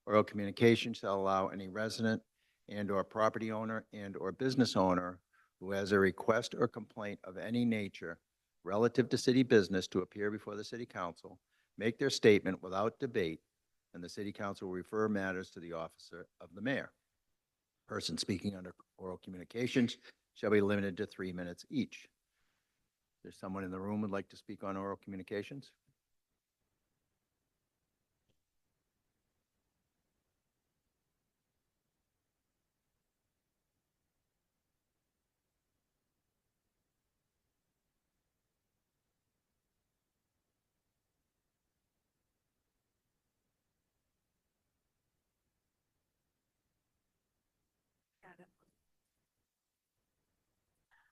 Oral communication shall allow any resident and/or property owner and/or business owner who has a request or complaint of any nature relative to city business to appear before the city council, make their statement without debate, and the city council will refer matters to the officer of the mayor. Person speaking under oral communications shall be limited to 3 minutes each. There's someone in the room who would like to speak on oral communications?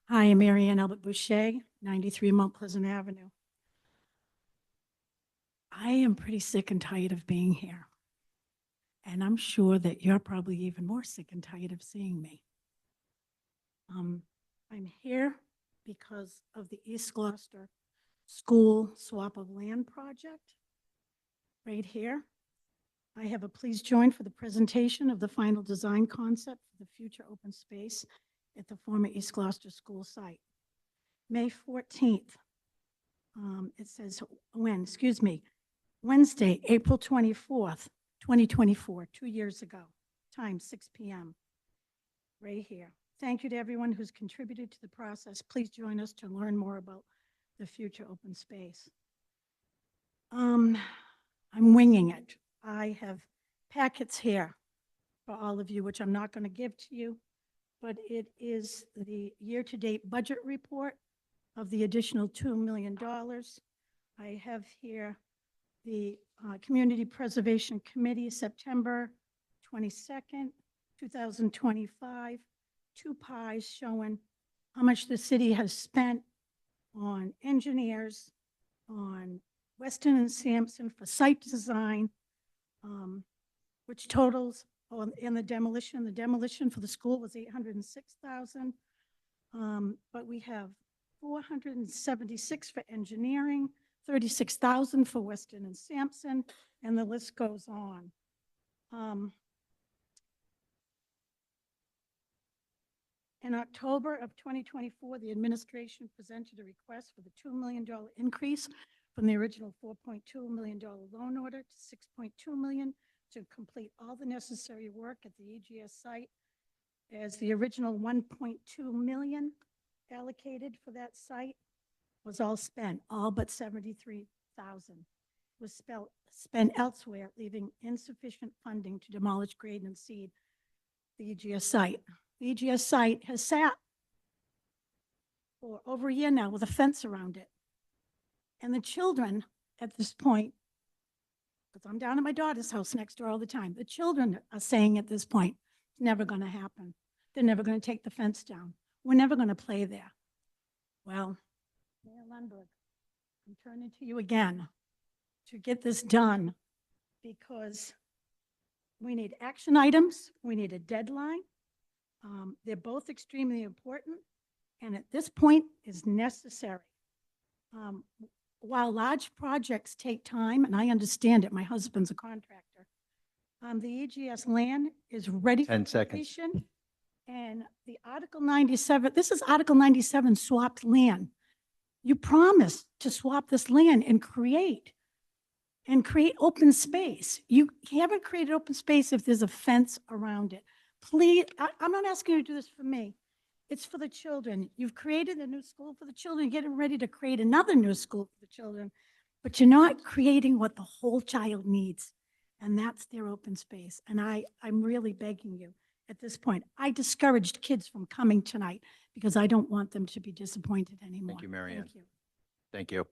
Hi, I'm Mary Ann Albert Boucher, 93 Mount Pleasant Avenue. I am pretty sick and tired of being here. And I'm sure that you're probably even more sick and tired of seeing me. I'm here because of the East Gloucester School Swap of Land project, right here. I have a please join for the presentation of the final design concept for the future open space at the former East Gloucester School site. May 14th, it says Wednesday, April 24th, 2024, 2 years ago, time 6 p.m., right here. Thank you to everyone who's contributed to the process. Please join us to learn more about the future open space. I'm winging it. I have packets here for all of you, which I'm not going to give to you, but it is the year-to-date budget report of the additional $2 million. I have here the Community Preservation Committee, September 22nd, 2025, 2 pies showing how much the city has spent on engineers, on Weston and Sampson for site design, which totals in the demolition. The demolition for the school was $806,000, but we have $476 for engineering, $36,000 for Weston and Sampson, and the list goes on. In October of 2024, the administration presented a request for the $2 million increase from the original $4.2 million loan order to $6.2 million to complete all the necessary work at the EGS site, as the original $1.2 million allocated for that site was all spent, all but $73,000 was spent elsewhere, leaving insufficient funding to demolish, grade, and seed the EGS site. The EGS site has sat for over a year now with a fence around it. And the children at this point, because I'm down at my daughter's house next door all the time, the children are saying at this point, it's never going to happen. They're never going to take the fence down. We're never going to play there. Well, Mayor Lundberg, I'm turning to you again to get this done, because we need action items. We need a deadline. They're both extremely important, and at this point is necessary. While large projects take time, and I understand it, my husband's a contractor, the EGS land is ready for 10 seconds. completion. And the Article 97, this is Article 97 swapped land. You promised to swap this land and create open space. You haven't created open space if there's a fence around it. Please, I'm not asking you to do this for me. It's for the children. You've created a new school for the children, getting ready to create another new school for the children, but you're not creating what the whole child needs, and that's their open space. And I'm really begging you at this point. I discouraged kids from coming tonight because I don't want them to be disappointed anymore. Thank you, Mary Ann. Thank you. Thank you.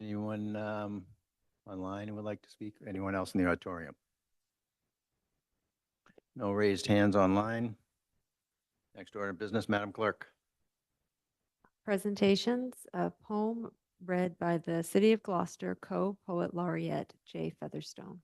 Anyone online who would like to speak? Anyone else in the auditorium? No raised hands online. Next order of business, Madam Clerk. Presentations, a poem read by the City of Gloucester co-poet laureate Jay Featherstone.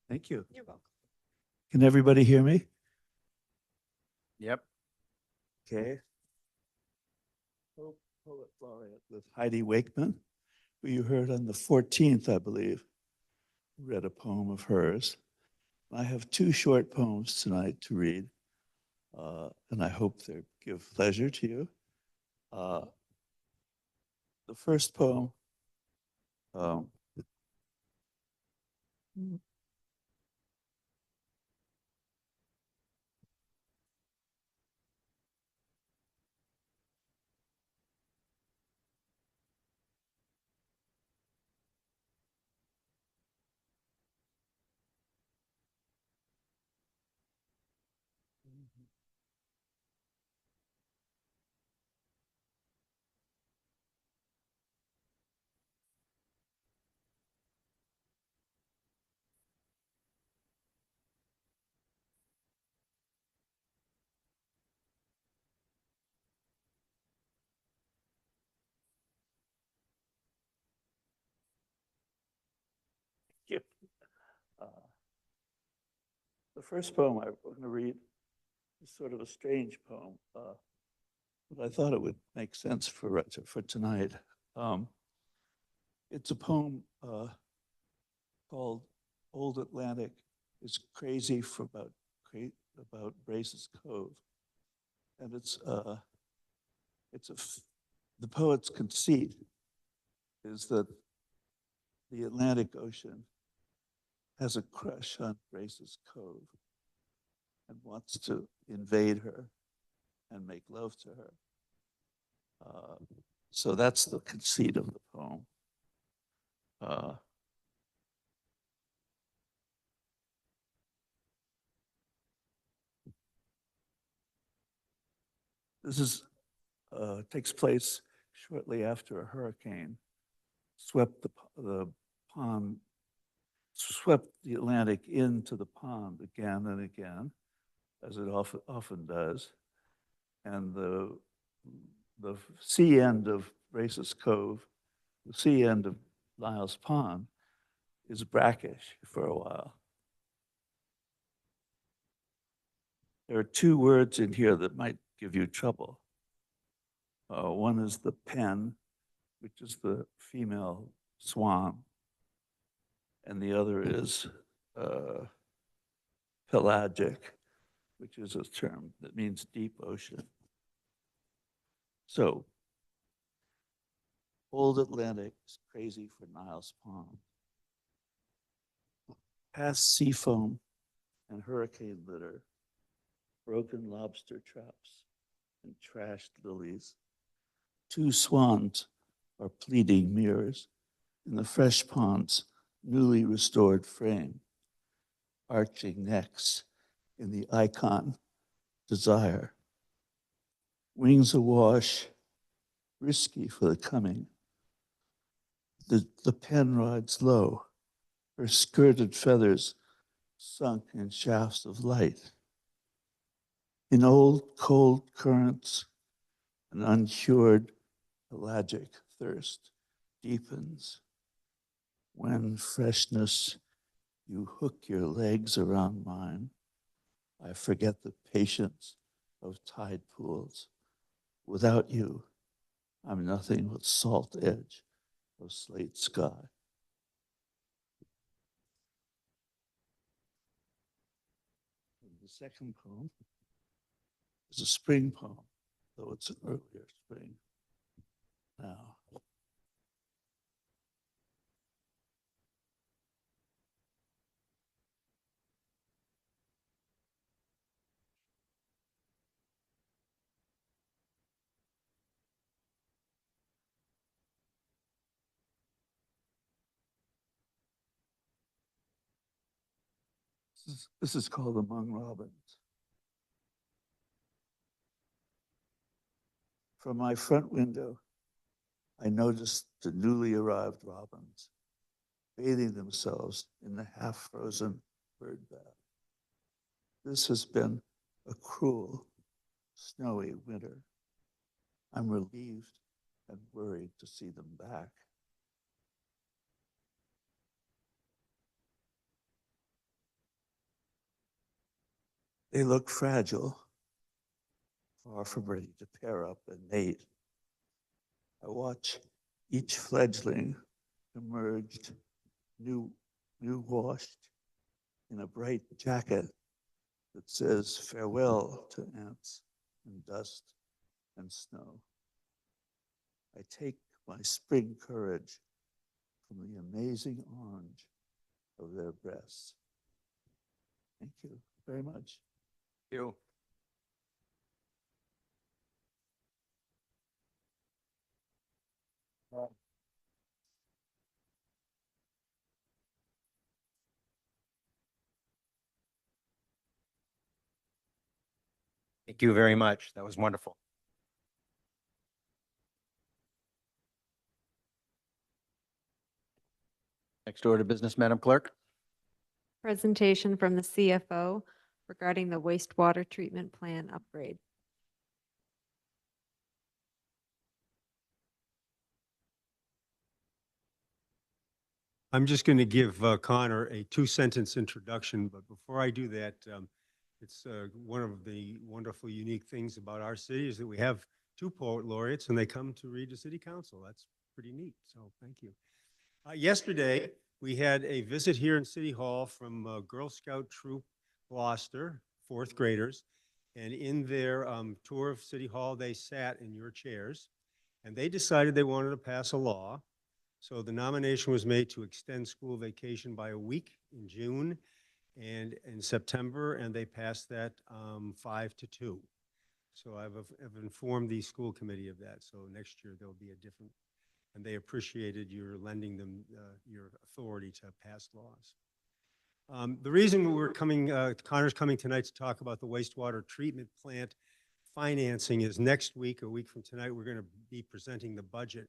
Thank you. You're welcome. Can everybody hear me? Yep. Okay. Poet laureate with Heidi Wakeman, who you heard on the 14th, I believe, read a poem of hers. I have two short poems tonight to read, and I hope they give pleasure to you. The first poem um, yeah. uh, the first poem I'm going to read is sort of a strange poem, but I thought it would make sense for tonight. It's a poem called "Old Atlantic is Crazy for about Brace's Cove," and the poet's conceit is that the Atlantic Ocean has a crush on Brace's Cove and wants to invade her and make love to her. So that's the conceit of the poem. This takes place shortly after a hurricane swept the pond, swept the Atlantic into the pond again and again, as it often does. And the sea end of Brace's Cove, the sea end of Niles Pond, is brackish for a while. There are two words in here that might give you trouble. One is the pen, which is the female swan, and the other is pelagic, which is a term that means deep ocean. So, Old Atlantic is crazy for Niles Pond. Past sea foam and hurricane litter, broken lobster traps and trashed lilies. Two swans are pleading mirrors in the fresh pond's newly restored frame, arching necks in the icon desire. Wings awash, risky for the coming. The pen rides low, her skirted feathers sunk in shafts of light. In old cold currents, an uncured pelagic thirst deepens. When freshness, you hook your legs around mine, I forget the patience of tide pools. Without you, I'm nothing but salt edge of slate sky. And the second poem is a spring poem, though it's an earlier spring now. This is called Among Robins. From my front window, I noticed the newly arrived robins bathing themselves in the half-frozen bird bath. This has been a cruel, snowy winter. I'm relieved and worried to see them back. They look fragile, far from ready to pair up and mate. I watch each fledgling emerged, new washed, in a bright jacket that says farewell to ants and dust and snow. I take my spring courage from the amazing orange of their breasts. Thank you very much. You. Thank you very much. That was wonderful. Next order of business, Madam Clerk. Presentation from the CFO regarding the wastewater treatment plan upgrade. I'm just going to give Connor a two-sentence introduction, but before I do that, it's one of the wonderful, unique things about our city is that we have two poet laureates and they come to read to City Council. That's pretty neat, so thank you. Yesterday, we had a visit here in City Hall from Girl Scout Troop Gloucester, fourth graders, and in their tour of City Hall, they sat in your chairs, and they decided they wanted to pass a law. So the nomination was made to extend school vacation by a week in June and in September, and they passed that 5-2. So I've informed the school committee of that. So next year there'll be a different, and they appreciated your lending them your authority to pass laws. The reason we're coming, Connor's coming tonight to talk about the wastewater treatment plant financing is next week, a week from tonight, we're going to be presenting the budget.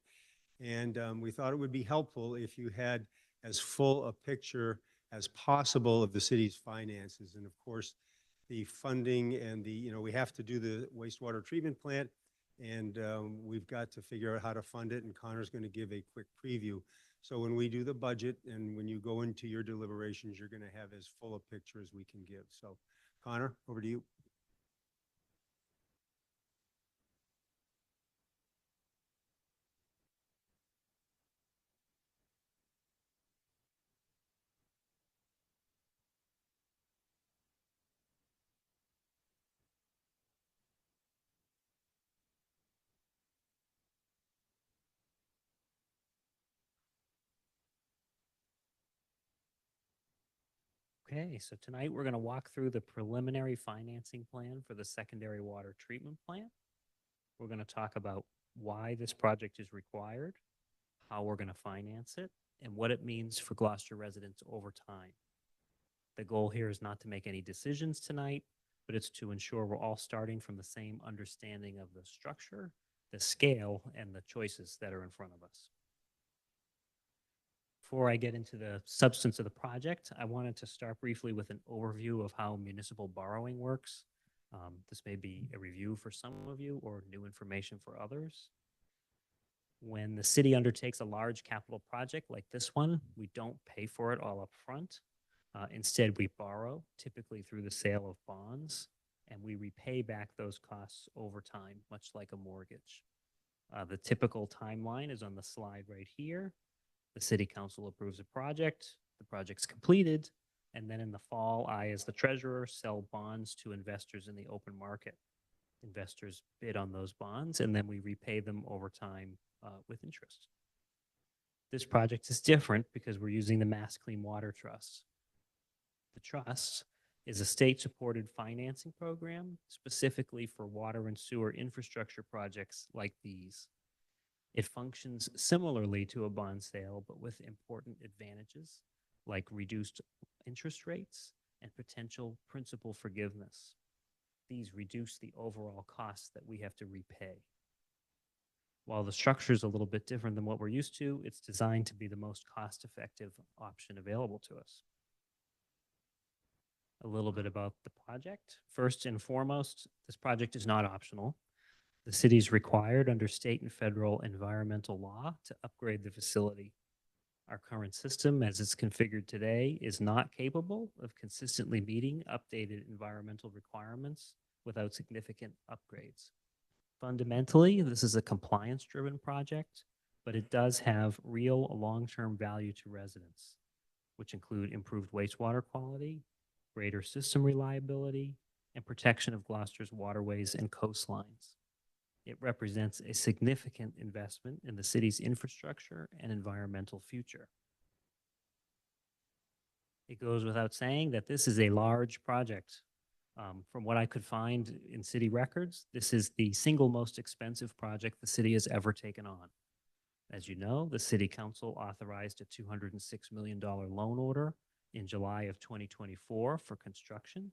And we thought it would be helpful if you had as full a picture as possible of the city's finances. And of course, the funding and we have to do the wastewater treatment plant, and we've got to figure out how to fund it. And Connor's going to give a quick preview. So when we do the budget and when you go into your deliberations, you're going to have as full a picture as we can give. So Connor, over to you. Okay, so tonight we're going to walk through the preliminary financing plan for the secondary water treatment plant. We're going to talk about why this project is required, how we're going to finance it, and what it means for Gloucester residents over time. The goal here is not to make any decisions tonight, but it's to ensure we're all starting from the same understanding of the structure, the scale, and the choices that are in front of us. Before I get into the substance of the project, I wanted to start briefly with an overview of how municipal borrowing works. This may be a review for some of you or new information for others. When the city undertakes a large capital project like this one, we don't pay for it all up front. Instead, we borrow, typically through the sale of bonds, and we repay back those costs over time, much like a mortgage. The typical timeline is on the slide right here. The city council approves a project, the project's completed, and then in the fall, I, as the treasurer, sell bonds to investors in the open market. Investors bid on those bonds, and then we repay them over time with interest. This project is different because we're using the Mass Clean Water Trust. The trust is a state-supported financing program specifically for water and sewer infrastructure projects like these. It functions similarly to a bond sale, but with important advantages like reduced interest rates and potential principal forgiveness. These reduce the overall costs that we have to repay. While the structure is a little bit different than what we're used to, it's designed to be the most cost-effective option available to us. A little bit about the project. First and foremost, this project is not optional. The city is required under state and federal environmental law to upgrade the facility. Our current system, as it's configured today, is not capable of consistently meeting updated environmental requirements without significant upgrades. Fundamentally, this is a compliance-driven project, but it does have real long-term value to residents, which include improved wastewater quality, greater system reliability, and protection of Gloucester's waterways and coastlines. It represents a significant investment in the city's infrastructure and environmental future. It goes without saying that this is a large project. From what I could find in city records, this is the single most expensive project the city has ever taken on. As you know, the City Council authorized a $206 million loan order in July of 2024 for construction.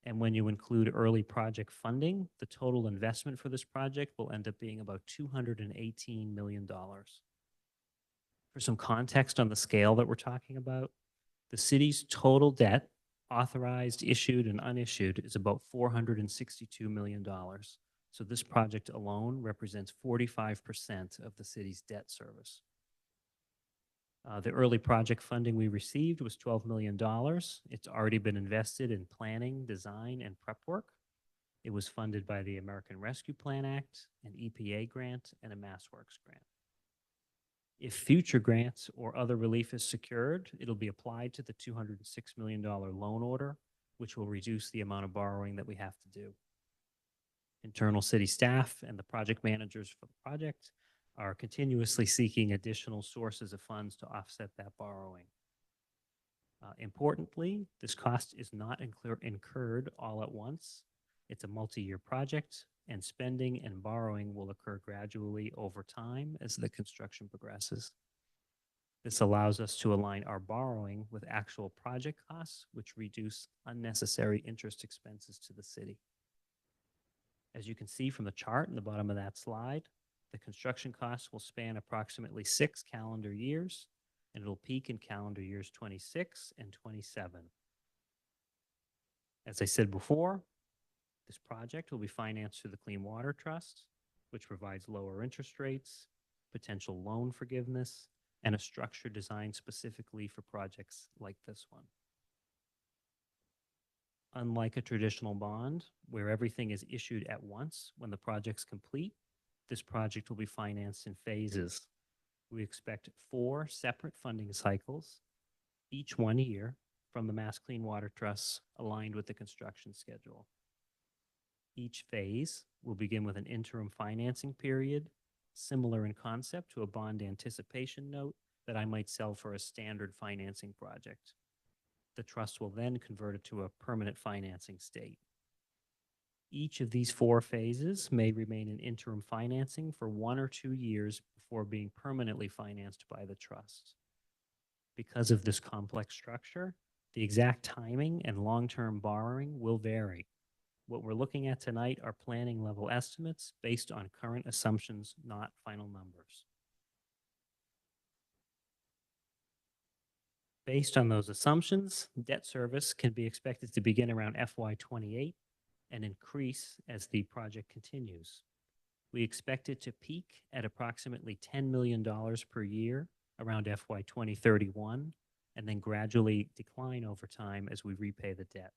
And when you include early project funding, the total investment for this project will end up being about $218 million. For some context on the scale that we're talking about, the city's total debt, authorized, issued, and unissued, is about $462 million. So this project alone represents 45% of the city's debt service. The early project funding we received was $12 million. It's already been invested in planning, design, and prep work. It was funded by the American Rescue Plan Act, an EPA grant, and a MassWorks grant. If future grants or other relief is secured, it'll be applied to the $206 million loan order, which will reduce the amount of borrowing that we have to do. Internal city staff and the project managers for the project are continuously seeking additional sources of funds to offset that borrowing. Importantly, this cost is not incurred all at once. It's a multi-year project, and spending and borrowing will occur gradually over time as the construction progresses. This allows us to align our borrowing with actual project costs, which reduce unnecessary interest expenses to the city. As you can see from the chart in the bottom of that slide, the construction costs will span approximately 6 calendar years, and it'll peak in calendar years 26 and 27. As I said before, this project will be financed through the Clean Water Trust, which provides lower interest rates, potential loan forgiveness, and a structure designed specifically for projects like this one. Unlike a traditional bond, where everything is issued at once when the project's complete, this project will be financed in phases. We expect 4 separate funding cycles, each 1 year, from the Mass Clean Water Trusts aligned with the construction schedule. Each phase will begin with an interim financing period, similar in concept to a bond anticipation note that I might sell for a standard financing project. The trust will then convert it to a permanent financing state. Each of these 4 phases may remain in interim financing for 1 or 2 years before being permanently financed by the trust. Because of this complex structure, the exact timing and long-term borrowing will vary. What we're looking at tonight are planning level estimates based on current assumptions, not final numbers. Based on those assumptions, debt service can be expected to begin around FY28 and increase as the project continues. We expect it to peak at approximately $10 million per year around FY 2031, and then gradually decline over time as we repay the debt.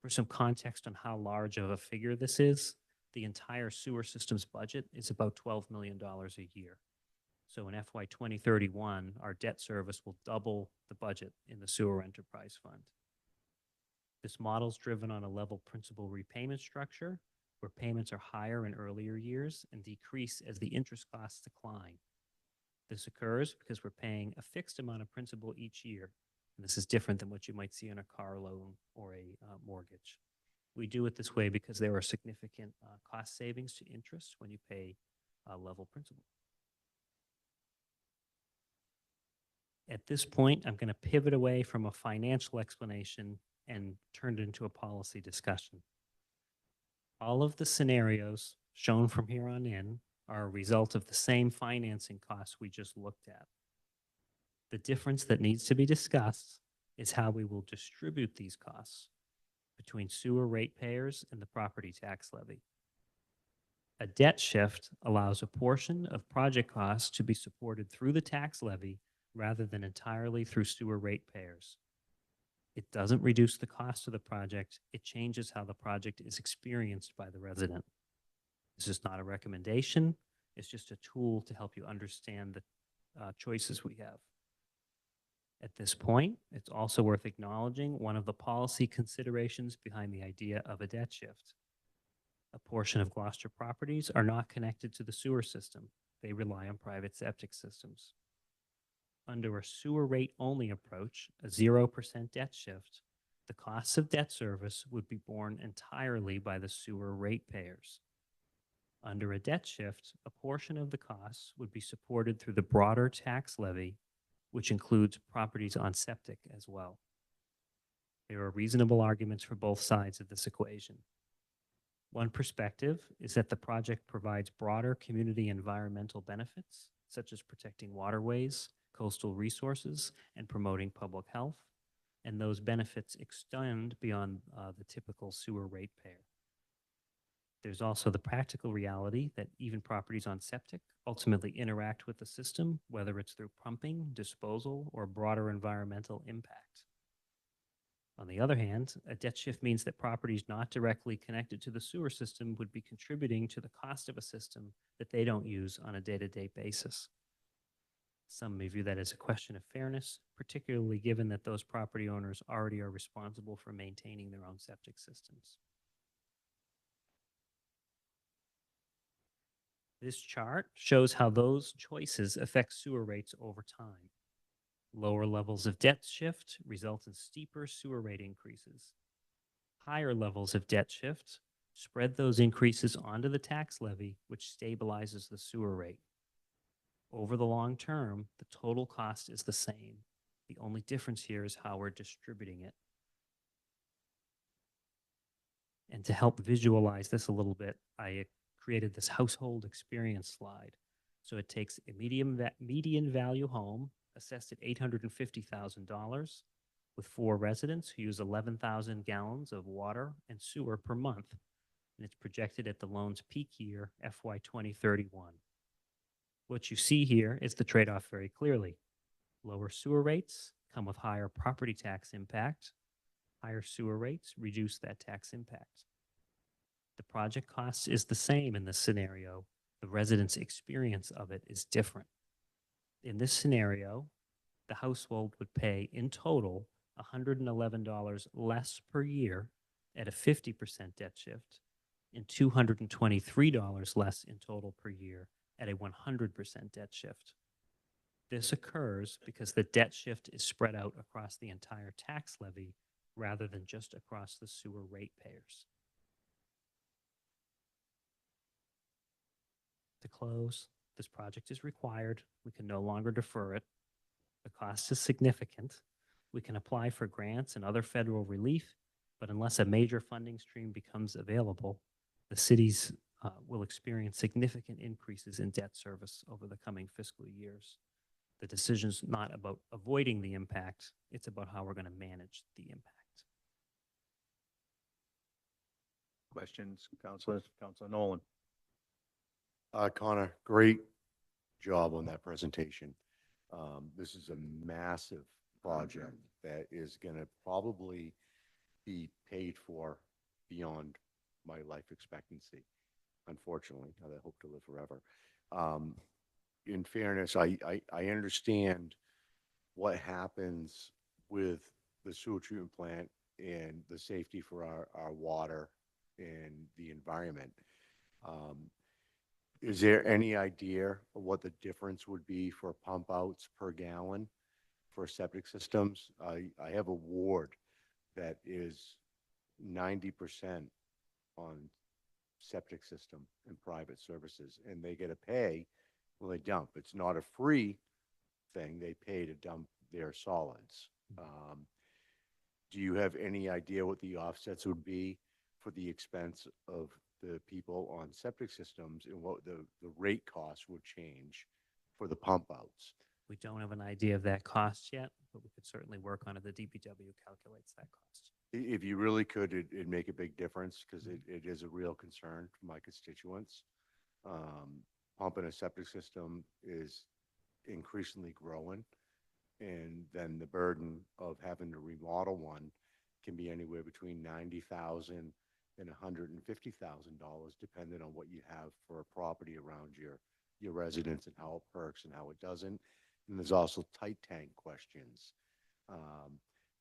For some context on how large of a figure this is, the entire sewer systems budget is about $12 million a year. So in FY 2031, our debt service will double the budget in the sewer enterprise fund. This model is driven on a level principal repayment structure, where payments are higher in earlier years and decrease as the interest costs decline. This occurs because we're paying a fixed amount of principal each year. And this is different than what you might see on a car loan or a mortgage. We do it this way because there are significant cost savings to interest when you pay level principal. At this point, I'm going to pivot away from a financial explanation and turn it into a policy discussion. All of the scenarios shown from here on in are a result of the same financing costs we just looked at. The difference that needs to be discussed is how we will distribute these costs between sewer ratepayers and the property tax levy. A debt shift allows a portion of project costs to be supported through the tax levy rather than entirely through sewer ratepayers. It doesn't reduce the cost of the project, it changes how the project is experienced by the resident. This is not a recommendation, it's just a tool to help you understand the choices we have. At this point, it's also worth acknowledging one of the policy considerations behind the idea of a debt shift. A portion of Gloucester properties are not connected to the sewer system. They rely on private septic systems. Under a sewer rate only approach, a 0% debt shift, the costs of debt service would be borne entirely by the sewer ratepayers. Under a debt shift, a portion of the costs would be supported through the broader tax levy, which includes properties on septic as well. There are reasonable arguments for both sides of this equation. One perspective is that the project provides broader community environmental benefits, such as protecting waterways, coastal resources, and promoting public health, and those benefits extend beyond the typical sewer ratepayer. There's also the practical reality that even properties on septic ultimately interact with the system, whether it's through pumping, disposal, or broader environmental impact. On the other hand, a debt shift means that properties not directly connected to the sewer system would be contributing to the cost of a system that they don't use on a day-to-day basis. Some may view that as a question of fairness, particularly given that those property owners already are responsible for maintaining their own septic systems. This chart shows how those choices affect sewer rates over time. Lower levels of debt shift result in steeper sewer rate increases. Higher levels of debt shift spread those increases onto the tax levy, which stabilizes the sewer rate. Over the long term, the total cost is the same. The only difference here is how we're distributing it. And to help visualize this a little bit, I created this household experience slide. So it takes a median value home assessed at $850,000 with 4 residents who use 11,000 gallons of water and sewer per month. And it's projected at the loan's peak year, FY 2031. What you see here is the trade-off very clearly. Lower sewer rates come with higher property tax impact. Higher sewer rates reduce that tax impact. The project cost is the same in this scenario. The resident's experience of it is different. In this scenario, the household would pay in total $111 less per year at a 50% debt shift and $223 less in total per year at a 100% debt shift. This occurs because the debt shift is spread out across the entire tax levy rather than just across the sewer ratepayers. To close, this project is required. We can no longer defer it. The cost is significant. We can apply for grants and other federal relief, but unless a major funding stream becomes available, the cities will experience significant increases in debt service over the coming fiscal years. The decision's not about avoiding the impact, it's about how we're going to manage the impact. Questions, Councilor Nolan? Connor, great job on that presentation. This is a massive project that is going to probably be paid for beyond my life expectancy. Unfortunately, I hope to live forever. In fairness, I understand what happens with the sewer treatment plant and the safety for our water and the environment. Is there any idea of what the difference would be for pump outs per gallon for septic systems? I have a ward that is 90% on septic system and private services, and they get to pay when they dump. It's not a free thing. They pay to dump their solids. Do you have any idea what the offsets would be for the expense of the people on septic systems and what the rate costs would change for the pump outs? We don't have an idea of that cost yet, but we could certainly work on it. The DPW calculates that cost. If you really could, it'd make a big difference because it is a real concern for my constituents. Pumping a septic system is increasingly growing. And then the burden of having to remodel one can be anywhere between $90,000 and $150,000, depending on what you have for a property around your residence and how it perks and how it doesn't. And there's also tight tank questions.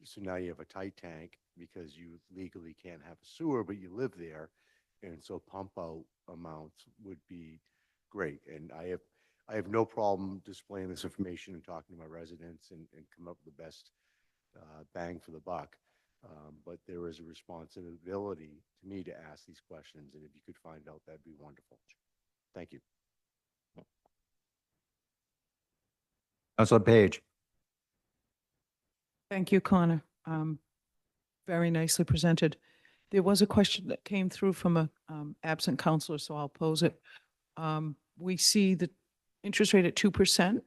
So now you have a tight tank because you legally can't have a sewer, but you live there. And so pump out amounts would be great. And I have no problem displaying this information and talking to my residents and come up with the best bang for the buck. But there is a responsibility to me to ask these questions. And if you could find out, that'd be wonderful. Thank you. Councilor Page. Thank you, Connor. Very nicely presented. There was a question that came through from a absent counselor, so I'll pose it. We see the interest rate at 2%.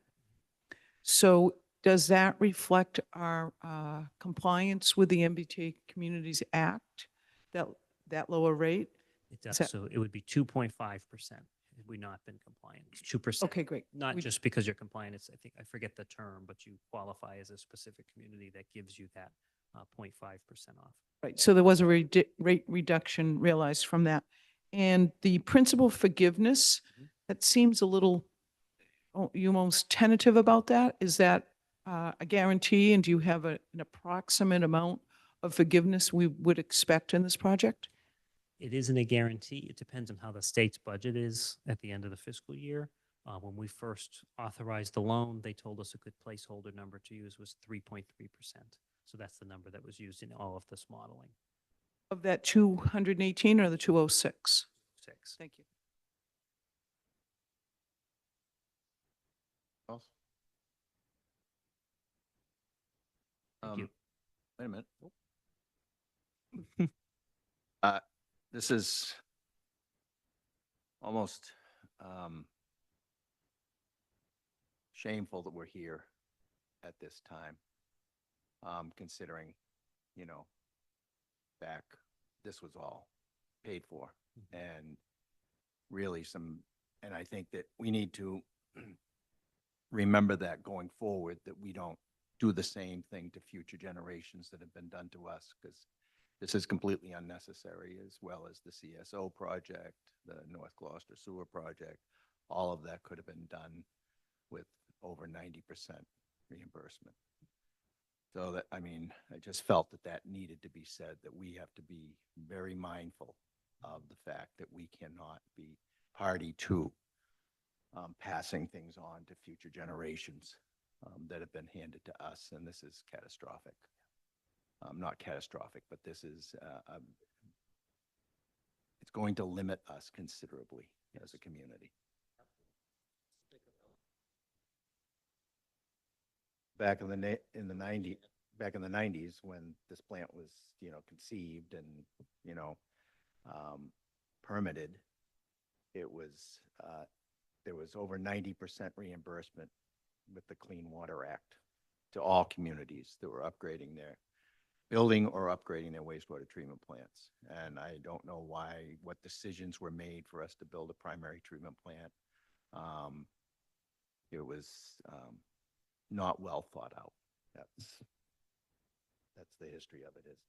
So does that reflect our compliance with the MBTA Communities Act, that lower rate? It does. that- So it would be 2.5% had we not been compliant. It's 2%. Okay, great. Not We- just because you're compliant, it's, I think, I forget the term, but you qualify as a specific community that gives you that 0.5% off. Right, so there was a rate reduction realized from that. And the principal forgiveness, that seems a little, you almost tentative about that. Is that a guarantee, and do you have an approximate amount of forgiveness we would expect in this project? It isn't a guarantee. It depends on how the state's budget is at the end of the fiscal year. When we first authorized the loan, they told us a good placeholder number to use was 3.3%. So that's the number that was used in all of this modeling. Of that 218 or the 206? 6. Thank you. Else? Thank you. Wait a minute. This is almost shameful that we're here at this time, considering, back, this was all paid for. And really and I think that we need to remember that going forward, that we don't do the same thing to future generations that have been done to us, because this is completely unnecessary, as well as the CSO project, the North Gloucester Sewer project. All of that could have been done with over 90% reimbursement. So that, I just felt that needed to be said, that we have to be very mindful of the fact that we cannot be party to passing things on to future generations that have been handed to us, and this is catastrophic. Not catastrophic, but this is, it's going to limit us considerably as a community. Back in the 90s, when this plant was, conceived and, permitted, it was, there was over 90% reimbursement with the Clean Water Act to all communities that were upgrading their building or upgrading their wastewater treatment plants. And I don't know what decisions were made for us to build a primary treatment plant. It was not well thought out. That's the history of it. Is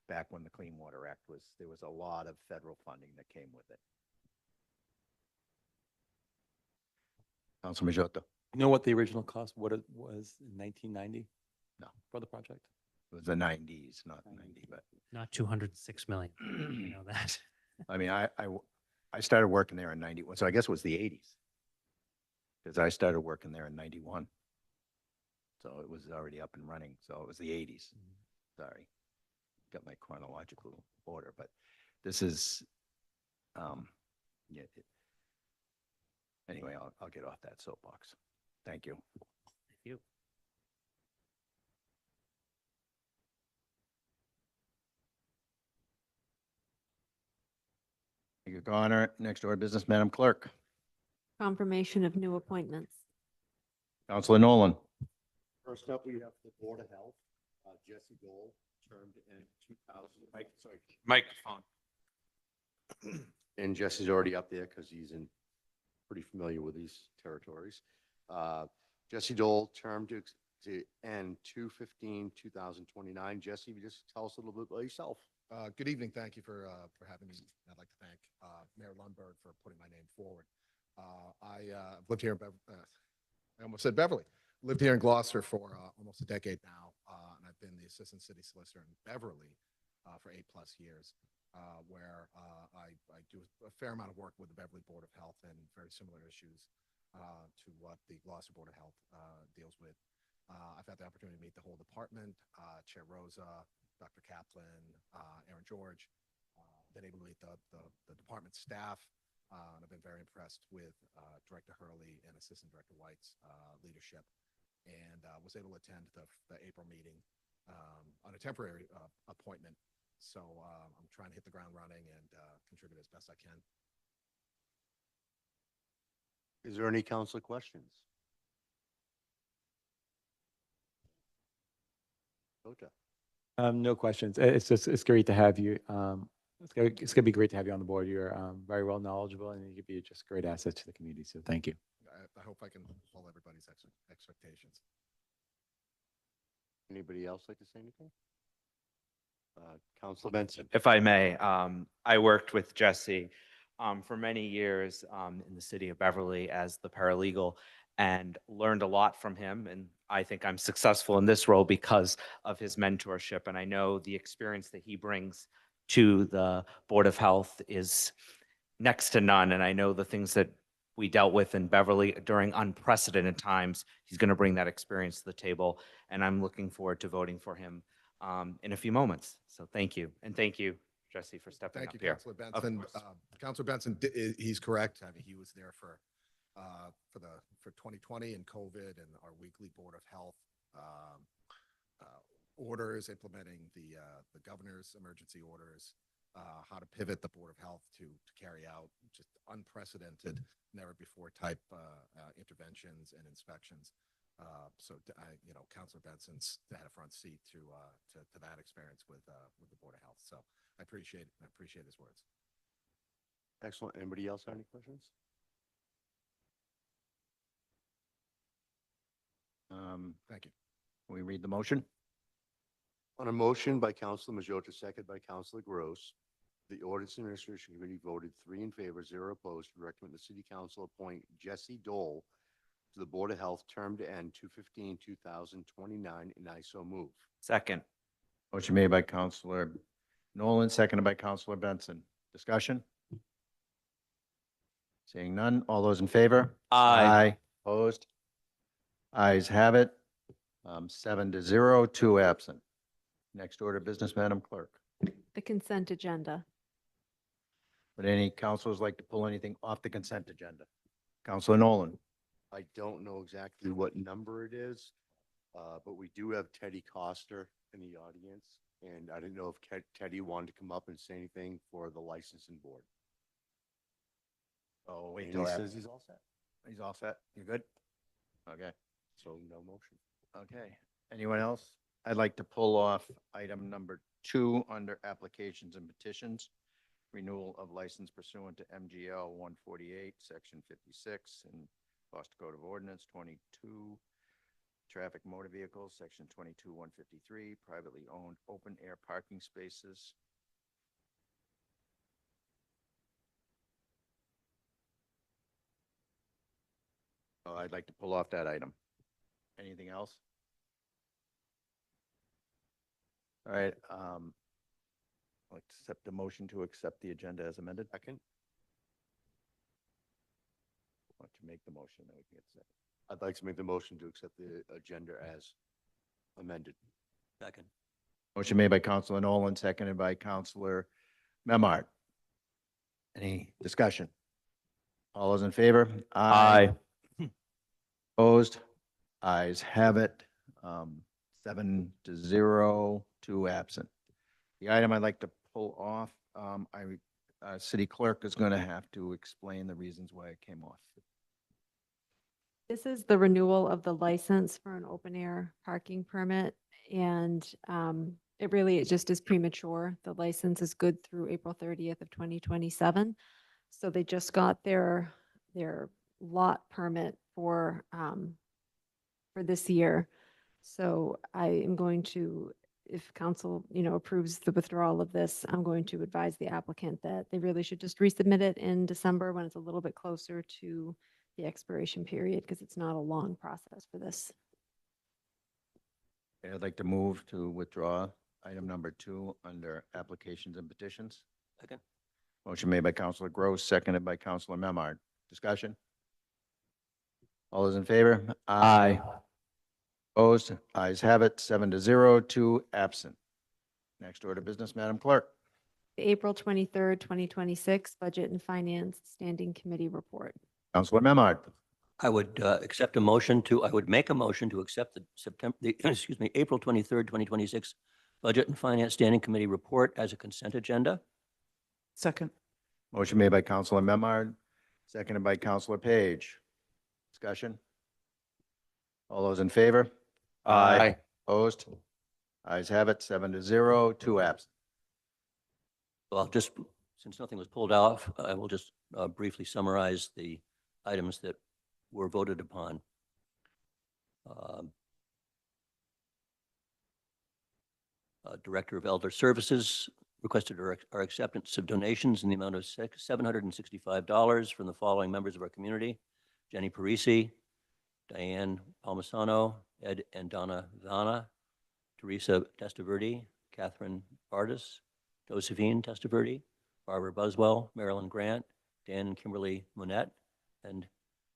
back when the Clean Water Act was, there was a lot of federal funding that came with it. Councilman Majota. You know what the original cost, what it was in 1990? No. For the project? It was the 90s, not 90, but Not 206 million. You know that. I started working there in 91, so I guess it was the 80s. Because I started working there in 91. So it was already up and running, so it was the 80s. Sorry, got my chronological order, but this is, yeah. Anyway, I'll get off that soapbox. Thank you. Thank you. Thank you, Connor. Next order of business, Madam Clerk. Confirmation of new appointments. Councilor Nolan. First up, we have the Board of Health, Jesse Gold, termed in 2000. Microphone. And Jesse's already up there because he's in pretty familiar with these territories. Jesse Dole, term to end 2/15/2029. Jesse, you just tell us a little bit about yourself. Good evening. Thank you for having me. I'd like to thank Mayor Lundberg for putting my name forward. I lived here in I almost said Beverly. Lived here in Gloucester for almost a decade now, and I've been the assistant city solicitor in Beverly for 8+ years, where I do a fair amount of work with the Beverly Board of Health and very similar issues to what the Gloucester Board of Health deals with. I've had the opportunity to meet the whole department, Chair Rosa, Dr. Kaplan, Aaron George, been able to meet the department staff, and I've been very impressed with Director Hurley and Assistant Director White's leadership, and was able to attend the April meeting on a temporary appointment. So I'm trying to hit the ground running and contribute as best I can. Is there any council questions? Jota. No questions. It's great to have you. It's gonna be great to have you on the board. You're very well knowledgeable, and you could be just a great asset to the community. So thank you. I hope I can fulfill everybody's expectations. Anybody else like to say anything? Councilor Benson. If I may, I worked with Jesse for many years in the city of Beverly as the paralegal and learned a lot from him. And I think I'm successful in this role because of his mentorship. And I know the experience that he brings to the Board of Health is next to none. And I know the things that we dealt with in Beverly during unprecedented times, he's going to bring that experience to the table. And I'm looking forward to voting for him in a few moments. So thank you. And thank you, Jesse, for stepping Thank up you, here. Councilor Benson. Councilor Benson, he's correct. I mean, he was there for 2020 and COVID and our weekly Board of Health orders, implementing the governor's emergency orders, how to pivot the Board of Health to carry out just unprecedented, never before type interventions and inspections. Councilor Benson's had a front seat to that experience with the Board of Health. So I appreciate his words. Excellent. Anybody else have any questions? Thank you. Can we read the motion? On a motion by Councilor Majota, second by Councilor Gross, the Ordinance Administration Committee voted 3 in favor, 0 opposed, to recommend the City Council appoint Jesse Dole to the Board of Health, term to end 2/15/2029, and I so move. Second. Motion made by Counselor Nolan, seconded by Counselor Benson. Discussion? Seeing none. All those in favor? Aye. Opposed? Ayes have it. 7-0, 2 absent. Next order of business, Madam Clerk. The consent agenda. Would any councilors like to pull anything off the consent agenda? Counselor Nolan. I don't know exactly what number it is, but we do have Teddy Coster in the audience, and I didn't know if Teddy wanted to come up and say anything for the licensing board. Oh, wait And till he that. says he's all set. He's all set. You good? Okay. So no motion. Okay. Anyone else? I'd like to pull off item number 2 under applications and petitions. Renewal of license pursuant to MGL 148, Section 56, and Gloucester Code of Ordinance 22, traffic motor vehicles, Section 22-153, privately owned open-air parking spaces. I'd like to pull off that item. Anything else? All right. I'd like to accept the motion to accept the agenda as amended. Second, Why don't you make the motion, then we can get set. I'd like to make the motion to accept the agenda as amended. Second. Motion made by Counselor Nolan, seconded by Counselor Memard. Any discussion? All those in favor? Opposed? Ayes have it. 7-0, 2 absent. The item I'd like to pull off, City Clerk is going to have to explain the reasons why it came off. This is the renewal of the license for an open air parking permit. And it just is premature. The license is good through April 30th of 2027. So they just got their lot permit for this year. So I am going to, if council, approves the withdrawal of this, I'm going to advise the applicant that they really should just resubmit it in December when it's a little bit closer to the expiration period, because it's not a long process for this. Okay, I'd like to move to withdraw item number 2 under applications and petitions. Second. Motion made by Counselor Gross, seconded by Counselor Memard. Discussion? All those in favor? Aye. Opposed? Ayes have it, 7-0, 2 absent. Next order of business, Madam Clerk. The April 23rd, 2026 Budget and Finance Standing Committee Report. Counselor Memard. I would I would make a motion to accept the excuse me, April 23rd, 2026 Budget and Finance Standing Committee Report as a consent agenda. Second. Motion made by Counselor Memard, seconded by Counselor Page. Discussion? All those in favor? Aye. Opposed? Ayes have it, 7-0, 2 absent. So I'll just, since nothing was pulled off, I will just briefly summarize the items that were voted upon. Director of Elder Services requested our acceptance of donations in the amount of $765 from the following members of our community: Jenny Parisi, Diane Palmisano, Ed and Donna Vanna, Teresa Testaverde, Catherine Bardis, Josephine Testaverde, Barbara Buswell, Marilyn Grant, Dan and Kimberly Monette, and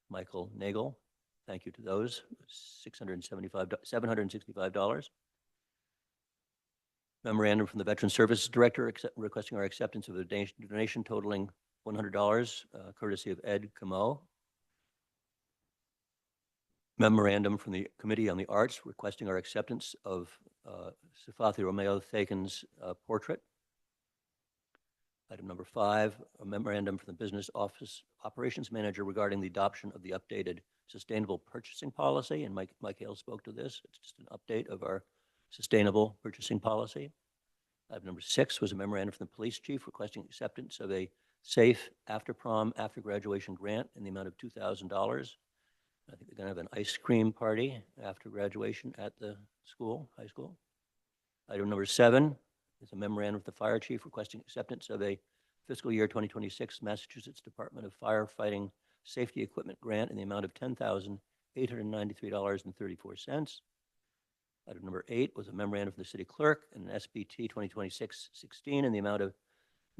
Michael Nagel. Thank you to those. $765. Memorandum from the Veteran Services Director requesting our acceptance of a donation totaling $100, courtesy of Ed Camo. Memorandum from the Committee on the Arts requesting our acceptance of Safathi Romeo Thakin's portrait. Item number 5, a memorandum from the Business Office Operations Manager regarding the adoption of the updated sustainable purchasing policy. And Mike Hale spoke to this. It's just an update of our sustainable purchasing policy. Item number 6 was a memorandum from the police chief requesting acceptance of a safe after prom, after graduation grant in the amount of $2,000. I think they're going to have an ice cream party after graduation at the high school. Item number 7 is a memorandum with the fire chief requesting acceptance of a fiscal year 2026 Massachusetts Department of Firefighting Safety Equipment grant in the amount of $10,893.34. Item number 8 was a memorandum from the city clerk and an SBT 2026-16 in the amount of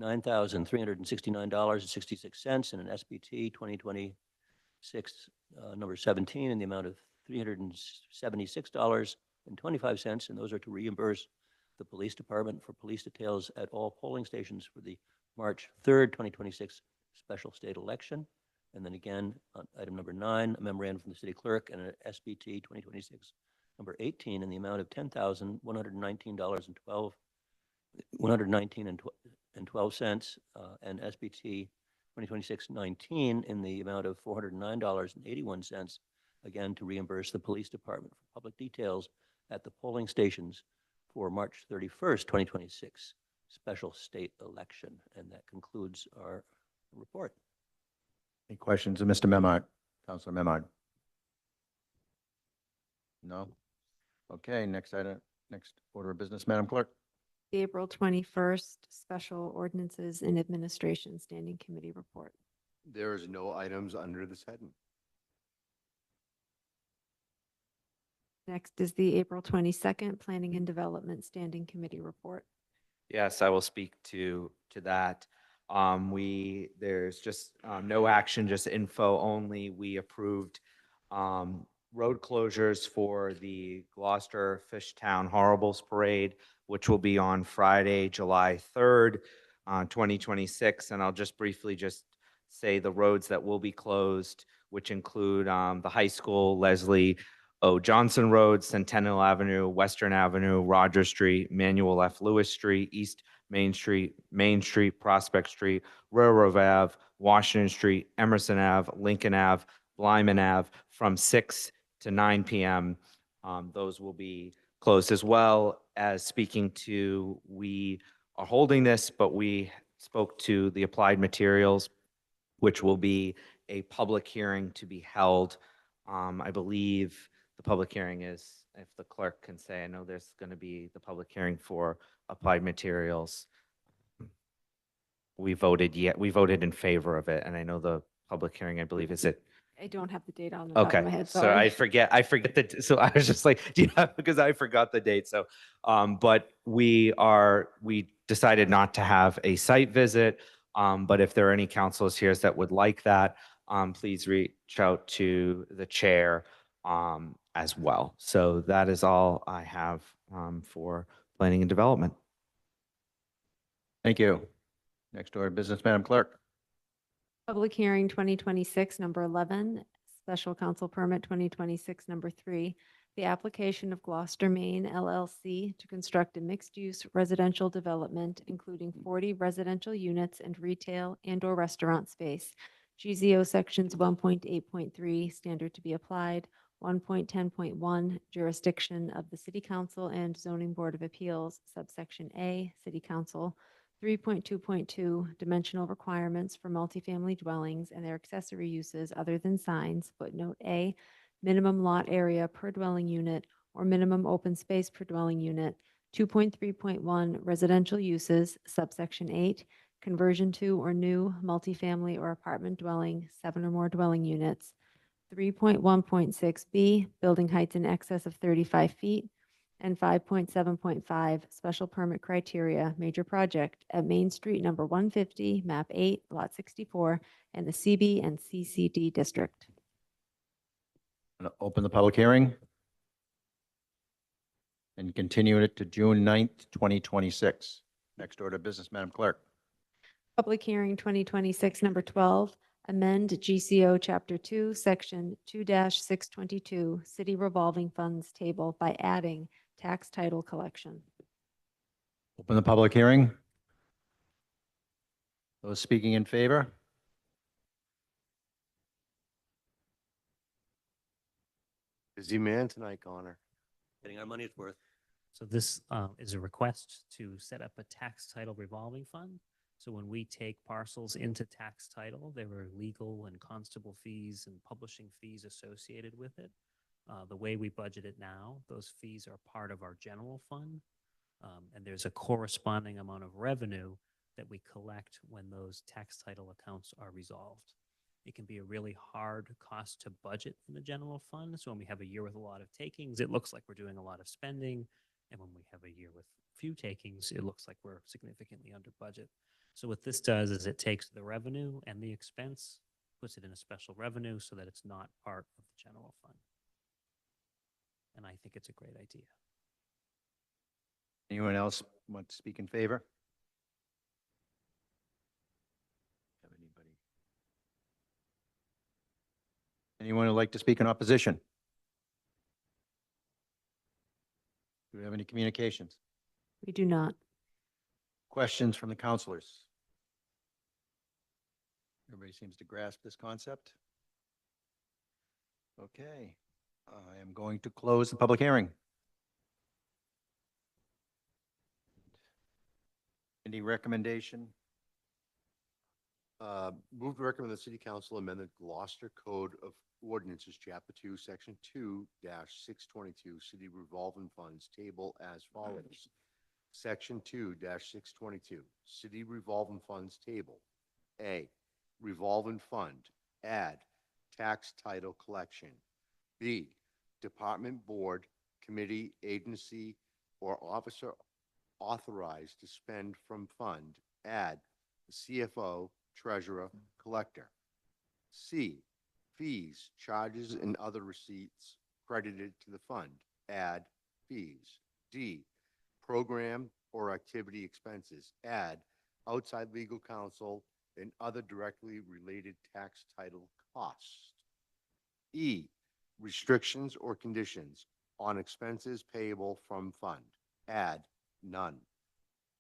$9,369.66 and an SBT 2026 number 17 in the amount of $376.25, and those are to reimburse the police department for police details at all polling stations for the March 3rd, 2026 special state election. And then again, on item number 9, a memorandum from the city clerk and an SBT 2026 number 18 in the amount of $10,119.12 and SBT 2026-19 in the amount of $409.81, again to reimburse the police department for public details at the polling stations for March 31st, 2026 special state election. And that concludes our report. Any questions of Mr. Memard? Counselor Memard? No? Okay, next item, next order of business, Madam Clerk. The April 21st Special Ordinances and Administration Standing Committee Report. There is no items under this heading. Next is the April 22nd Planning and Development Standing Committee Report. Yes, I will speak to that. There's just no action, just info only. We approved road closures for the Gloucester Fishtown Horribles Parade, which will be on Friday, July 3rd, 2026. And I'll just briefly just say the roads that will be closed, which include the high school, Leslie O. Johnson Road, Centennial Avenue, Western Avenue, Roger Street, Manuel F. Lewis Street, East Main Street, Prospect Street, Railroad Ave, Washington Street, Emerson Ave, Lincoln Ave, Lyman Ave, from 6 to 9 p.m. Those will be closed, as well as speaking to, we are holding this, but we spoke to the Applied Materials, which will be a public hearing to be held. I believe the public hearing is, if the clerk can say, I know there's going to be the public hearing for applied materials. We voted in favor of it, and I know the public hearing, I believe, is it? I don't have the date on the top of Okay, my head, so I sorry. forget that, so I was just like, do you have, because I forgot the date, so, but we decided not to have a site visit, but if there are any councilors here that would like that, please reach out to the chair, as well. So that is all I have, for planning and development. Thank you. Next order of business, Madam Clerk. Public hearing 2026, number 11, special council permit 2026, number 3, the application of Gloucester, Maine LLC to construct a mixed-use residential development, including 40 residential units and retail and/or restaurant space. GZO sections 1.8.3, standard to be applied, 1.10.1, jurisdiction of the City Council and Zoning Board of Appeals, subsection A, City Council, 3.2.2, dimensional requirements for multifamily dwellings and their accessory uses other than signs, footnote A, minimum lot area per dwelling unit or minimum open space per dwelling unit, 2.3.1, residential uses, subsection 8, conversion to or new multifamily or apartment dwelling, 7 or more dwelling units, 3.1.6B, building heights in excess of 35 feet, and 5.7.5 special permit criteria, major project at Main Street number 150, map 8, lot 64, in the CB and CCD district. I'm going to open the public hearing and continue it to June 9th, 2026. Next order of business, Madam Clerk. Public hearing 2026, number 12, amend GCO Chapter 2, Section 2-622, City Revolving Funds Table by adding tax title collection. Open the public hearing. Those speaking in favor? Busy man tonight, Connor. Getting our money's worth. So this is a request to set up a tax title revolving fund. So when we take parcels into tax title, there are legal and constable fees and publishing fees associated with it. The way we budget it now, those fees are part of our general fund. And there's a corresponding amount of revenue that we collect when those tax title accounts are resolved. It can be a really hard cost to budget in the general fund. So when we have a year with a lot of takings, it looks like we're doing a lot of spending. And when we have a year with few takings, it looks like we're significantly under budget. So what this does is it takes the revenue and the expense, puts it in a special revenue so that it's not part of the general fund. And I think it's a great idea. Anyone else want to speak in favor? Have anybody? Anyone who'd like to speak in opposition? Do we have any communications? We do not. Questions from the councilors? Everybody seems to grasp this concept. Okay, I am going to close the public hearing. Any recommendation? Move to recommend the city council amend the Gloucester Code of Ordinances, Chapter 2, Section 2-622, City Revolving Funds Table as follows. Section 2-622, City Revolving Funds Table. A, Revolving Fund, add tax title collection. B, Department, Board, Committee, Agency, or Officer authorized to spend from fund, add the CFO, Treasurer, Collector. C, fees, charges, and other receipts credited to the fund, add fees. D, program or activity expenses, add outside legal counsel and other directly related tax title costs. E, restrictions or conditions on expenses payable from fund, add none.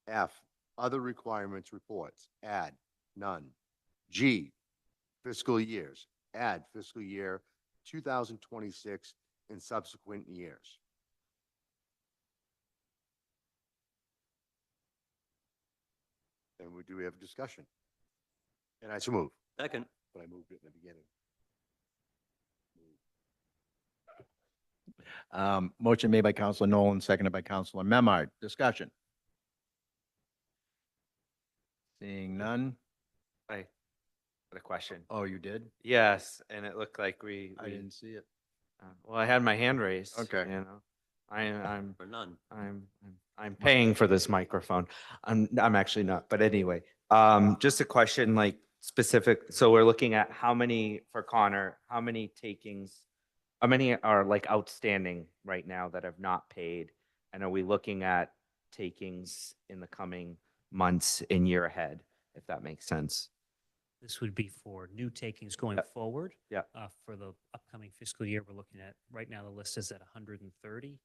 F, other requirements reports, add none. G, fiscal years, add fiscal year 2026 and subsequent years. And do we have a discussion? And I so move. Second. but I moved it in the beginning. Motion made by Counselor Nolan, seconded by Counselor Memard. Discussion. Seeing none. I got a question. Oh, you did? Yes, and it looked like we, I didn't see it. well, I had my hand raised. Okay. You know, I'm Or none. I'm paying for this microphone. I'm actually not, but anyway, just a question like specific. So we're looking at how many for Connor, how many takings, how many are like outstanding right now that have not paid? And are we looking at takings in the coming months and year ahead, if that makes sense? This would be for new takings going Yep. forward. Yep. For the upcoming fiscal year, we're looking at, right now, the list is at 130.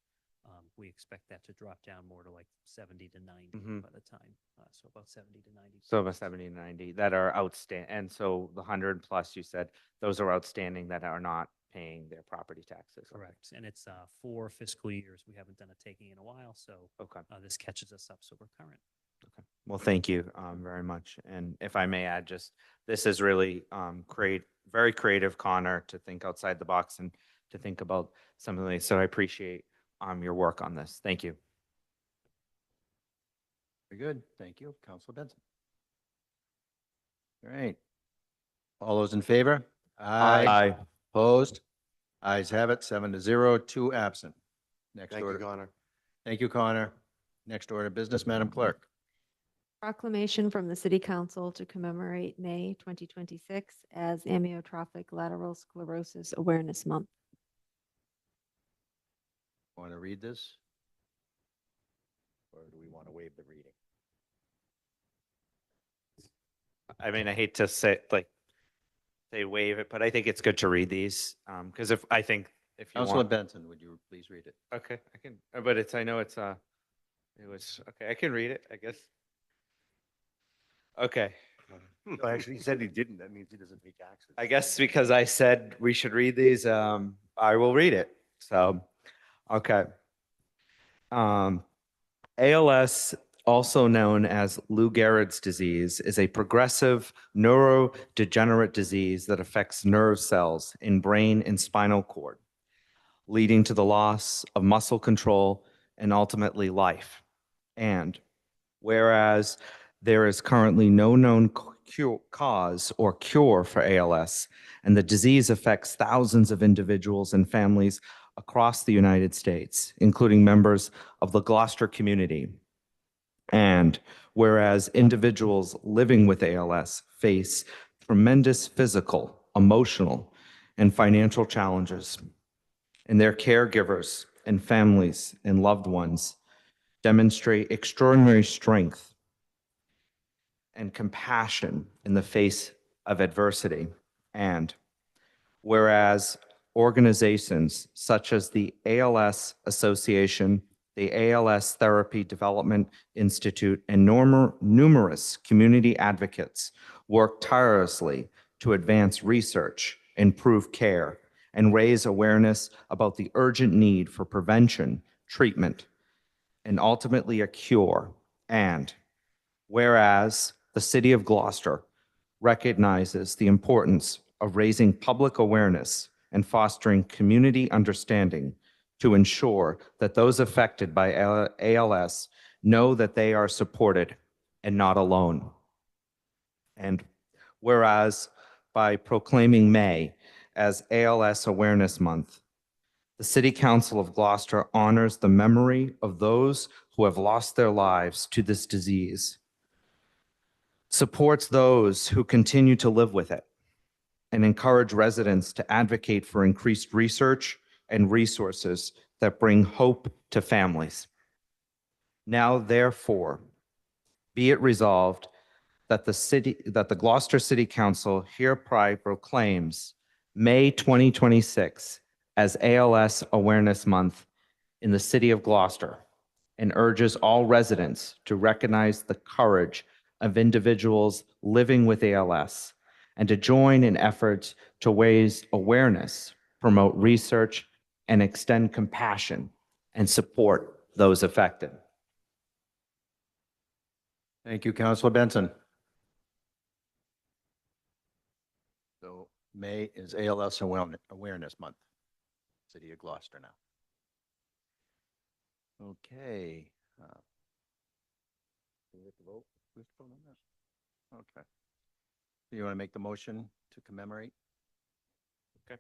We expect that to drop down more to like 70 to 90 Mhm. by the time. So about 70 to 90. So about 70 to 90 that are outstanding. And so the 100 plus, you said, those are outstanding that are not paying their property taxes. Okay. Correct. And it's 4 fiscal years. We haven't done a taking in a while, so Okay. this catches us up, so we're current. Okay. Well, thank you very much. And if I may add, just this is really very creative, Connor, to think outside the box and to think about something like. So I appreciate your work on this. Thank you. Very good. Thank you. Counselor Benson. All right. All those in favor? Opposed? Ayes have it, 7-0, 2 absent. Next Thank you, order. Connor. Thank you, Connor. Next order of business, Madam Clerk. Proclamation from the City Council to commemorate May 2026 as Amyotrophic Lateral Sclerosis Awareness Month. Want to read this? Or do we want to waive the reading? I mean, I hate to say waive it, but I think it's good to read these because if you Counselor want. Benson, would you please read it? Okay, I can, but I know it was, okay, I can read it, I guess. Okay. No, actually, he said he didn't. That means he doesn't pay taxes. I guess because I said we should read these, I will read it. So, okay. ALS, also known as Lou Gehrig's disease, is a progressive neurodegenerate disease that affects nerve cells in brain and spinal cord, leading to the loss of muscle control and ultimately life. And whereas there is currently no known cause or cure for ALS, and the disease affects thousands of individuals and families across the United States, including members of the Gloucester community. And whereas individuals living with ALS face tremendous physical, emotional, and financial challenges, and their caregivers and families and loved ones demonstrate extraordinary strength and compassion in the face of adversity. And whereas organizations such as the ALS Association, the ALS Therapy Development Institute, and numerous community advocates work tirelessly to advance research, improve care, and raise awareness about the urgent need for prevention, treatment, and ultimately a cure. And whereas the City of Gloucester recognizes the importance of raising public awareness and fostering community understanding to ensure that those affected by ALS know that they are supported and not alone. And whereas by proclaiming May as ALS Awareness Month, the City Council of Gloucester honors the memory of those who have lost their lives to this disease, supports those who continue to live with it, and encourage residents to advocate for increased research and resources that bring hope to families. Now, therefore, be it resolved that the Gloucester City Council hereby proclaims May 2026 as ALS Awareness Month in the City of Gloucester and urges all residents to recognize the courage of individuals living with ALS and to join in efforts to raise awareness, promote research, and extend compassion and support those affected. Thank you, Counselor Benson. May is ALS Awareness Month. City of Gloucester now. Okay. Do we have to vote? We have to vote on that? Okay. Do you want to make the motion to commemorate? Okay.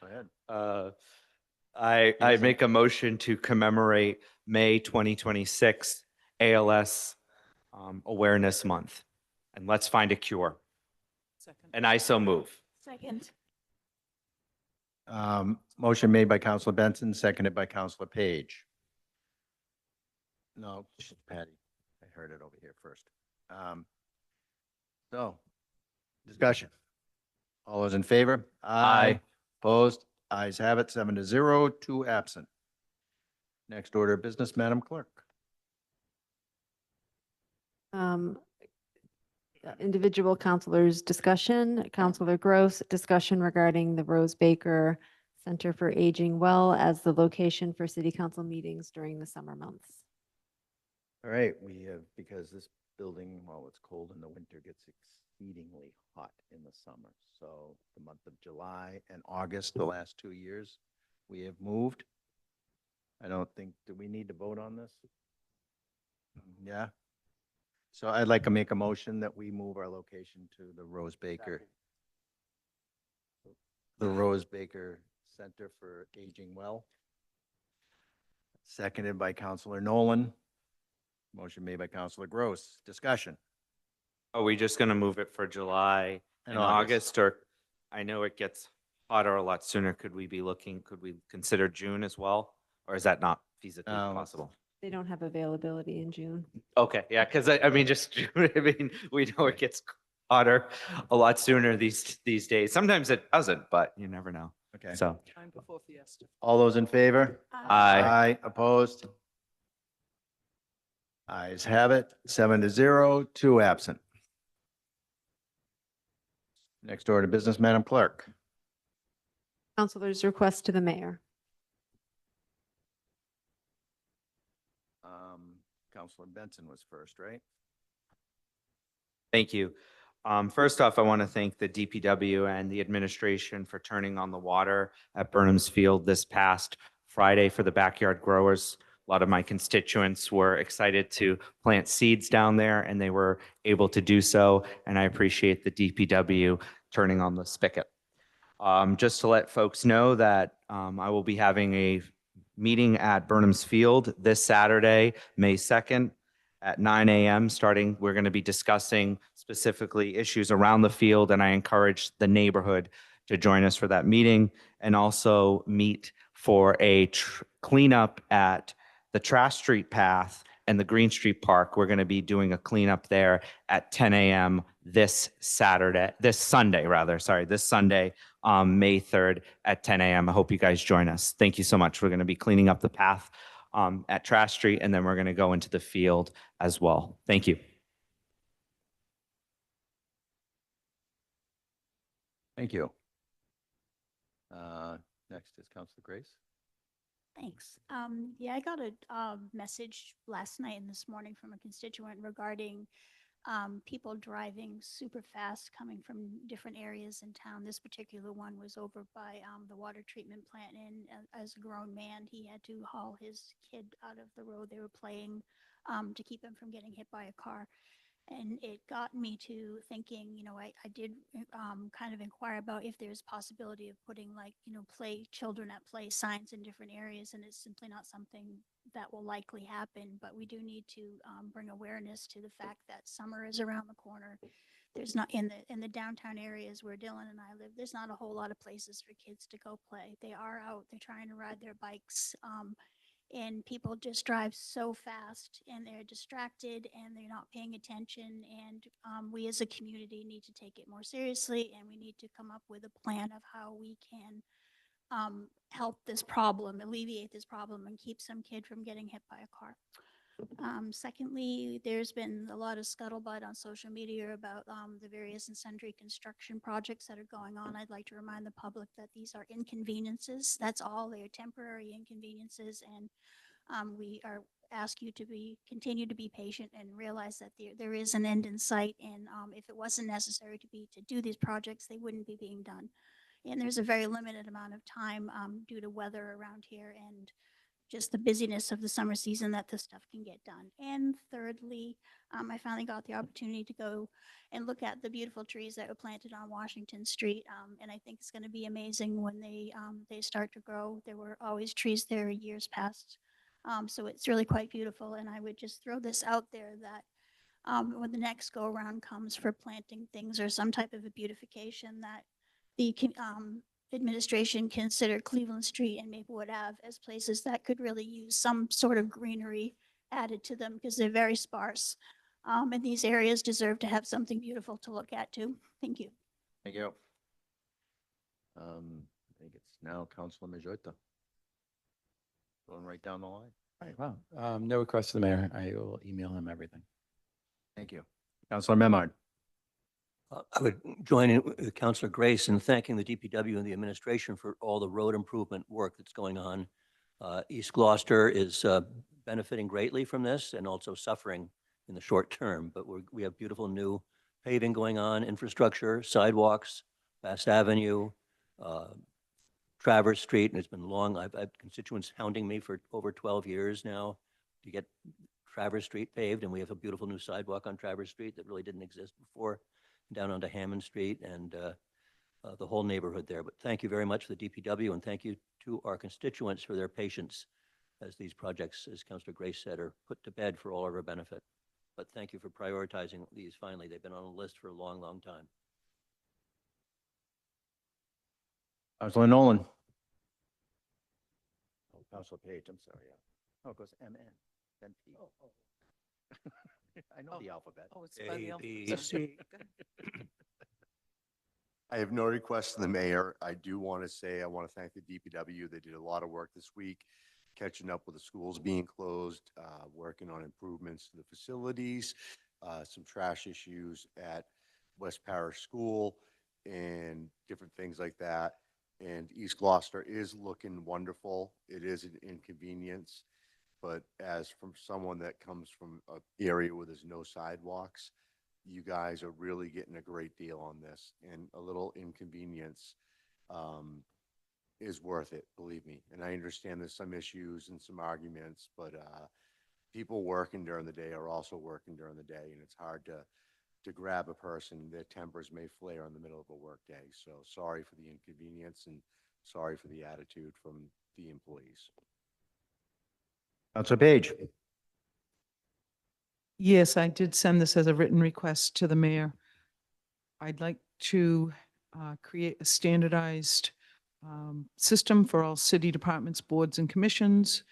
Go ahead. I make a motion to commemorate May 2026 ALS Awareness Month. And let's find a cure. Second. And I so move. Second. Motion made by Counselor Benson, seconded by Counselor Page. No, Patty. I heard it over here first. So, discussion. All those in favor? Aye. Opposed? Ayes have it, 7-0, 2 absent. Next order of business, Madam Clerk. Individual counselors' discussion. Counselor Gross, discussion regarding the Rose Baker Center for Aging Well as the location for city council meetings during the summer months. All right, we have, because this building, while it's cold in the winter, gets exceedingly hot in the summer. So the month of July and August, the last 2 years, we have moved. I don't think, do we need to vote on this? Yeah. So I'd like to make a motion that we move our location to the Rose Baker. The Rose Baker Center for Aging Well. Seconded by Counselor Nolan. Motion made by Counselor Gross. Discussion. Are we just going to move it for July And and August. August? Or I know it gets hotter a lot sooner. Could we consider June as well? Or is that not feasibly possible? They don't have availability in June. Okay, yeah, because I mean, just, I mean, we know it gets hotter a lot sooner these days. Sometimes it doesn't, but you never know. Okay. So, Time before Fiesta. All those in favor? aye. Opposed? Ayes have it, 7-0, 2 absent. Next order of business, Madam Clerk. Counselor's request to the mayor. Counselor Benson was first, right? Thank you. First off, I want to thank the DPW and the administration for turning on the water at Burnham's Field this past Friday for the backyard growers. A lot of my constituents were excited to plant seeds down there, and they were able to do so. And I appreciate the DPW turning on the spigot. Just to let folks know that I will be having a meeting at Burnham's Field this Saturday, May 2nd at 9 a.m. starting. We're going to be discussing specifically issues around the field, and I encourage the neighborhood to join us for that meeting and also meet for a cleanup at the Trash Street Path and the Green Street Park. We're going to be doing a cleanup there at 10 a.m. this Sunday, May 3rd at 10 a.m. I hope you guys join us. Thank you so much. We're going to be cleaning up the path at Trash Street, and then we're going to go into the field as well. Thank you. Thank you. Next is Counselor Grace. Thanks. Yeah, I got a message last night and this morning from a constituent regarding people driving super fast coming from different areas in town. This particular one was over by the water treatment plant, and as a grown man, he had to haul his kid out of the road they were playing to keep him from getting hit by a car. And it got me to thinking, I did kind of inquire about if there's possibility of putting children at play signs in different areas, and it's simply not something that will likely happen, but we do need to bring awareness to the fact that summer is around the corner. There's not in the downtown areas where Dylan and I live, there's not a whole lot of places for kids to go play. They are out, they're trying to ride their bikes. And people just drive so fast and they're distracted and they're not paying attention. And we as a community need to take it more seriously, and we need to come up with a plan of how we can help this problem, alleviate this problem, and keep some kid from getting hit by a car. Secondly, there's been a lot of scuttlebutt on social media about the various and sundry construction projects that are going on. I'd like to remind the public that these are inconveniences. That's all. They are temporary inconveniences, and we are ask you to continue to be patient and realize that there is an end in sight. And if it wasn't necessary to do these projects, they wouldn't be being done. And there's a very limited amount of time due to weather around here and just the busyness of the summer season that this stuff can get done. And thirdly, I finally got the opportunity to go and look at the beautiful trees that were planted on Washington Street. And I think it's going to be amazing when they start to grow. There were always trees there years past. So it's really quite beautiful. And I would just throw this out there that when the next go around comes for planting things or some type of a beautification, that the administration consider Cleveland Street and Maplewood Ave as places that could really use some sort of greenery added to them because they're very sparse. And these areas deserve to have something beautiful to look at too. Thank you. Thank you. I think it's now Councilor Majota. Going right down the line. Right, wow. No request to the mayor. I will email him everything. Thank you. Councilor Memard. I would join in with Councilor Grace in thanking the DPW and the administration for all the road improvement work that's going on. East Gloucester is benefiting greatly from this and also suffering in the short term, but we have beautiful new paving going on, infrastructure, sidewalks, Bass Avenue, Travers Street, and it's been long. I've had constituents hounding me for over 12 years now to get Travers Street paved, and we have a beautiful new sidewalk on Travers Street that really didn't exist before, down onto Hammond Street and the whole neighborhood there. But thank you very much for the DPW, and thank you to our constituents for their patience as these projects, as Councilor Grace said, are put to bed for all of our benefit. But thank you for prioritizing these finally. They've been on a list for a long, long time. Councilor Nolan. Oh, Councilor Page, I'm sorry. Yeah. Oh, it goes MN, then P. I know the alphabet. Oh, it's by the A, alphabet. B, Sorry. I have no requests to the mayor. I do want to say, I want to thank the DPW. They did a lot of work this week, catching up with the schools being closed, working on improvements to the facilities, some trash issues at West Parish School and different things like that. And East Gloucester is looking wonderful. It is an inconvenience, but as from someone that comes from an area where there's no sidewalks, you guys are really getting a great deal on this, and a little inconvenience is worth it, believe me. And I understand there's some issues and some arguments, but people working during the day are also working during the day, and it's hard to grab a person. Their tempers may flare in the middle of a work day. So sorry for the inconvenience and sorry for the attitude from the employees. Councilor Page. Yes, I did send this as a written request to the mayor. I'd like to create a standardized system for all city departments, boards, and commissions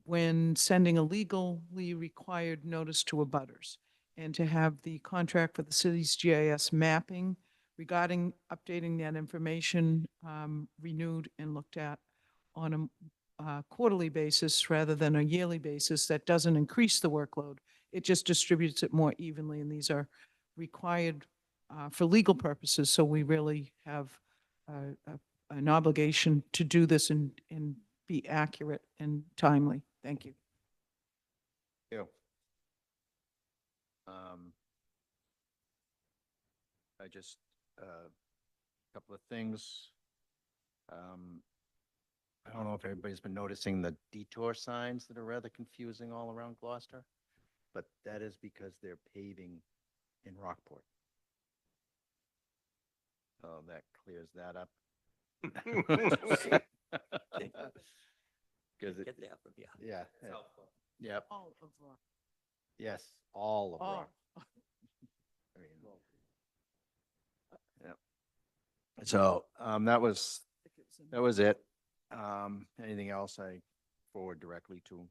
when sending a legally required notice to abutters, and to have the contract for the city's GIS mapping regarding updating that information renewed and looked at on a quarterly basis rather than a yearly basis. That doesn't increase the workload. It just distributes it more evenly, and these are required for legal purposes. So we really have an obligation to do this and be accurate and timely. Thank you. You. A couple of things. I don't know if everybody's been noticing the detour signs that are rather confusing all around Gloucester, but that is because they're paving in Rockport. So that clears that up. Because Get that from, yeah. yeah, yep, All of Rock. yes, all of Oh. Rock. Yep. So that was it. Anything else I forward directly to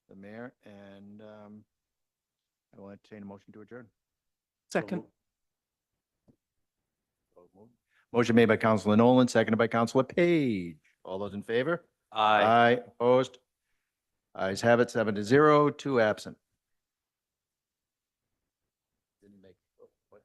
the mayor, and I will entertain a motion to adjourn. Second. Motion made by Councilor Nolan, seconded by Councilor Page. All those in favor? Aye, opposed? Ayes have it, 7-0, 2 absent. Didn't make, what?